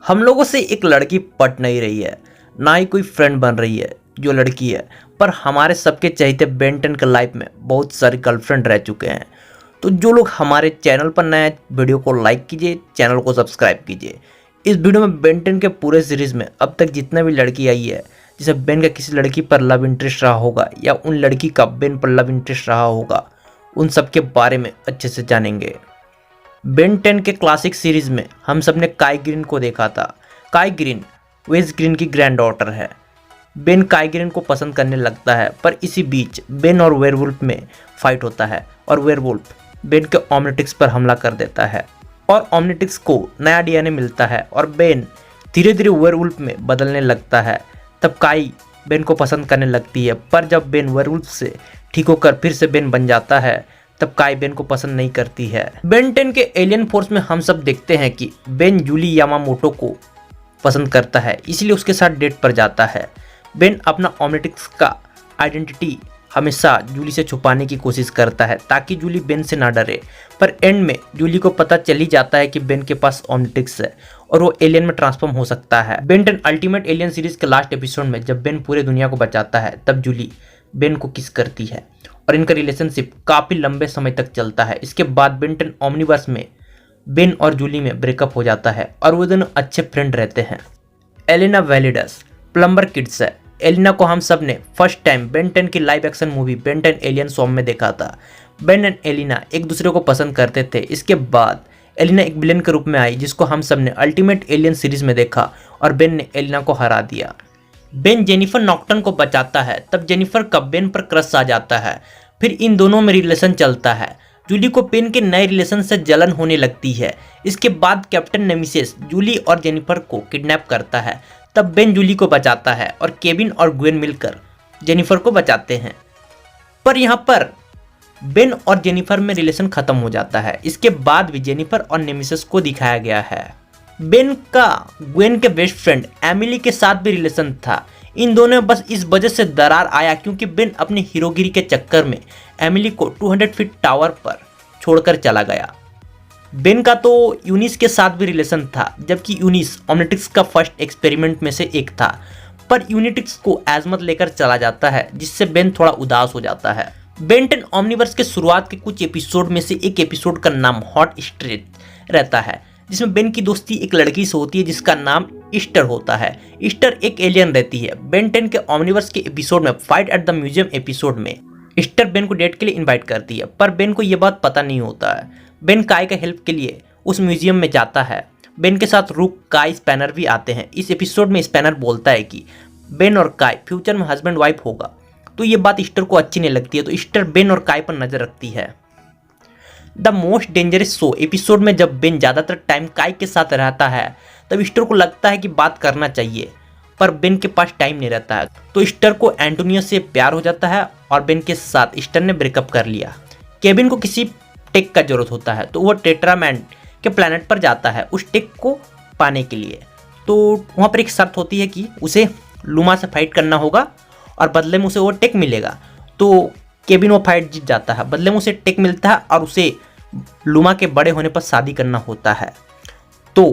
हम लोगों से एक लड़की पट नहीं रही है, ना ही कोई फ्रेंड बन रही है जो लड़की है, पर हमारे सबके चहेते बेन 10 के लाइफ में बहुत सारे गर्लफ्रेंड रह चुके हैं। तो जो लोग हमारे चैनल पर नए हैं, वीडियो को लाइक कीजिए, चैनल को सब्सक्राइब कीजिए। इस वीडियो में बेन 10 के पूरे सीरीज़ में अब तक जितना भी लड़की आई है जिसे बेन का किसी लड़की पर लव इंटरेस्ट रहा होगा या उन लड़की का बेन पर लव इंटरेस्ट रहा होगा, उन सब के बारे में अच्छे से जानेंगे। बेन 10 के क्लासिक सीरीज में हम सब ने काई ग्रीन को देखा था। काई ग्रीन वेस ग्रीन की ग्रैंड डॉटर है। बेन काई ग्रीन को पसंद करने लगता है, पर इसी बीच बेन और वेयरवुल्फ में फाइट होता है और वेयरवुल्फ बेन के ओमनिट्रिक्स पर हमला कर देता है और ओमनिट्रिक्स को नया डीएनए मिलता है और बेन धीरे धीरे वेयरवुल्फ में बदलने लगता है। तब काई बेन को पसंद करने लगती है, पर जब बेन वेयरवुल्फ से ठीक होकर फिर से बेन बन जाता है तब काई बेन को पसंद नहीं करती है। बेन 10 के एलियन फोर्स में हम सब देखते हैं कि बेन जूली यामामोटो को पसंद करता है, इसलिए उसके साथ डेट पर जाता है। बेन अपना ओमनिट्रिक्स का आइडेंटिटी हमेशा जूली से छुपाने की कोशिश करता है ताकि जूली बेन से ना डरे, पर एंड में जूली को पता चल ही जाता है कि बेन के पास ओमनिट्रिक्स है और वो एलियन में ट्रांसफॉर्म हो सकता है। बेन 10 अल्टीमेट एलियन सीरीज के लास्ट एपिसोड में जब बेन पूरे दुनिया को बचाता है तब जूली बेन को किस करती है और इनका रिलेशनशिप काफ़ी लंबे समय तक चलता है। इसके बाद बेन 10 ओमनिवर्स में बेन और जूली में ब्रेकअप हो जाता है और वो दोनों अच्छे फ्रेंड रहते हैं। एलिना वैलिडस प्लम्बर किड्स है। एलिना को हम सब ने फर्स्ट टाइम बेन 10 की live action movie Ben 10 alien song में देखा था। बेन एंड एलिना एक दूसरे को पसंद करते थे। इसके बाद एलिना एक विलेन के रूप में आई जिसको हम सब ने अल्टीमेट एलियन सीरीज में देखा और बेन ने एलिना को हरा दिया। बेन जेनिफर नॉक्टन को बचाता है, तब जेनिफर का बेन पर क्रश आ जाता है। फिर इन दोनों में रिलेशन चलता है। जूली को बेन के नए रिलेशन से जलन होने लगती है। इसके बाद कैप्टन नेमिसिस जूली और जेनिफर को किडनैप करता है, तब बेन जूली को बचाता है और केविन और ग्वेन मिलकर जेनिफर को बचाते हैं। पर यहाँ पर बेन और जेनिफर में रिलेशन खत्म हो जाता है। इसके बाद भी जेनिफर और नेमिसिस को दिखाया गया है। बेन का ग्वेन के बेस्ट फ्रेंड एमिली के साथ भी रिलेशन था। इन दोनों में बस इस वजह से दरार आया क्योंकि बेन अपनी हीरोगिरी के चक्कर में एमिली को 200 फीट टावर पर छोड़कर चला गया। बेन का तो यूनिस के साथ भी रिलेशन था, जबकि यूनिस ओमनिट्रिक्स का फर्स्ट एक्सपेरिमेंट में से एक था, पर यूनिट्रिक्स को एजमत लेकर चला जाता है जिससे बेन थोड़ा उदास हो जाता है। बेन 10 ओमनिवर्स के शुरुआत के कुछ एपिसोड में से एक एपिसोड का नाम हॉट स्ट्रेट रहता है, जिसमें बेन की दोस्ती एक लड़की से होती है जिसका नाम ईस्टर होता है। ईस्टर एक एलियन रहती है। बेन 10 के ओमनिवर्स के एपिसोड में fight at the museum episode में ईस्टर बेन को डेट के लिए इनवाइट करती है, पर बेन को यह बात पता नहीं होता है। बेन काई का हेल्प के लिए उस म्यूजियम में जाता है। बेन के साथ रूक, काई, स्पैनर भी आते हैं। इस एपिसोड में स्पैनर बोलता है कि बेन और काई फ्यूचर में हस्बैंड वाइफ होगा, तो ये बात ईस्टर को अच्छी नहीं लगती है, तो ईस्टर बेन और काई पर नजर रखती है। The most dangerous show episode में जब बेन ज़्यादातर टाइम काई के साथ रहता है तब ईस्टर को लगता है कि बात करना चाहिए, पर बेन के पास टाइम नहीं रहता है, तो ईस्टर को एंटोनियो से प्यार हो जाता है और बेन के साथ ईस्टर ने ब्रेकअप कर लिया। केविन को किसी टेक का जरूरत होता है, तो वो टेट्रामैन के प्लैनेट पर जाता है उस टेक को पाने के लिए। तो वहाँ पर एक शर्त होती है कि उसे लूमा से फाइट करना होगा और बदले में उसे वो टेक मिलेगा। तो केविन वो फाइट जीत जाता है, बदले में उसे टेक मिलता है और उसे लूमा के बड़े होने पर शादी करना होता है। तो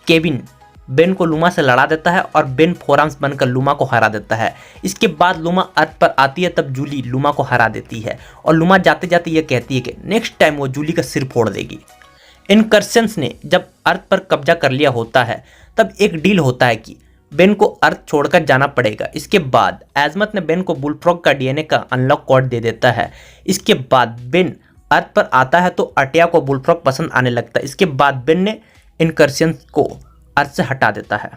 केविन बेन को लूमा से लड़ा देता है और बेन फोराम्स बनकर लूमा को हरा देता है। इसके बाद लूमा अर्थ पर आती है, तब जूली लूमा को हरा देती है और लूमा जाते जाते ये कहती है कि नेक्स्ट टाइम वो जूली का सिर फोड़ देगी। इनकर्शंस ने जब अर्थ पर कब्जा कर लिया होता है तब एक डील होता है कि बेन को अर्थ छोड़कर जाना पड़ेगा। इसके बाद एजमत ने बेन को बुलफ्रॉग का डीएनए का अनलॉक कोड दे देता है। इसके बाद बेन अर्थ पर आता है तो अटिया को बुलफ्रॉग पसंद आने लगता है। इसके बाद बेन ने इनकर्शंस को अर्थ से हटा देता है,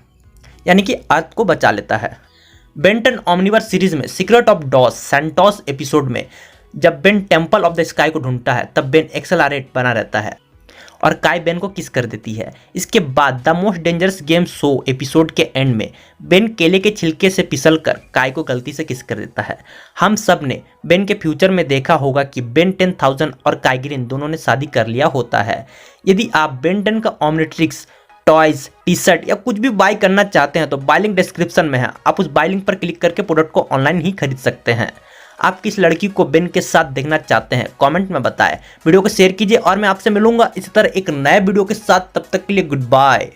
यानी कि अर्थ को बचा लेता है। बेन 10 ओमनिवर्स सीरीज में secret of Dos Santos episode में जब Ben temple of the sky को ढूंढता है तब बेन एक्सेलरेट बना रहता है और काई बेन को किस कर देती है। इसके बाद the most dangerous game show episode के एंड में बेन केले के छिलके से फिसलकर काई को गलती से किस कर देता है। हम सब ने बेन के फ्यूचर में देखा होगा कि बेन 10,000 और काई ग्रीन दोनों ने शादी कर लिया होता है। यदि आप बेन 10 का ओमनिट्रिक्स, टॉयज, टी शर्ट या कुछ भी बाय करना चाहते हैं तो बाय लिंक डिस्क्रिप्शन में है, आप उस बाय लिंक पर क्लिक करके प्रोडक्ट को ऑनलाइन ही खरीद सकते हैं। आप किस लड़की को बेन के साथ देखना चाहते हैं कमेंट में बताएं। वीडियो को शेयर कीजिए और मैं आपसे मिलूंगा इसी तरह एक नए वीडियो के साथ। तब तक के लिए गुड बाय।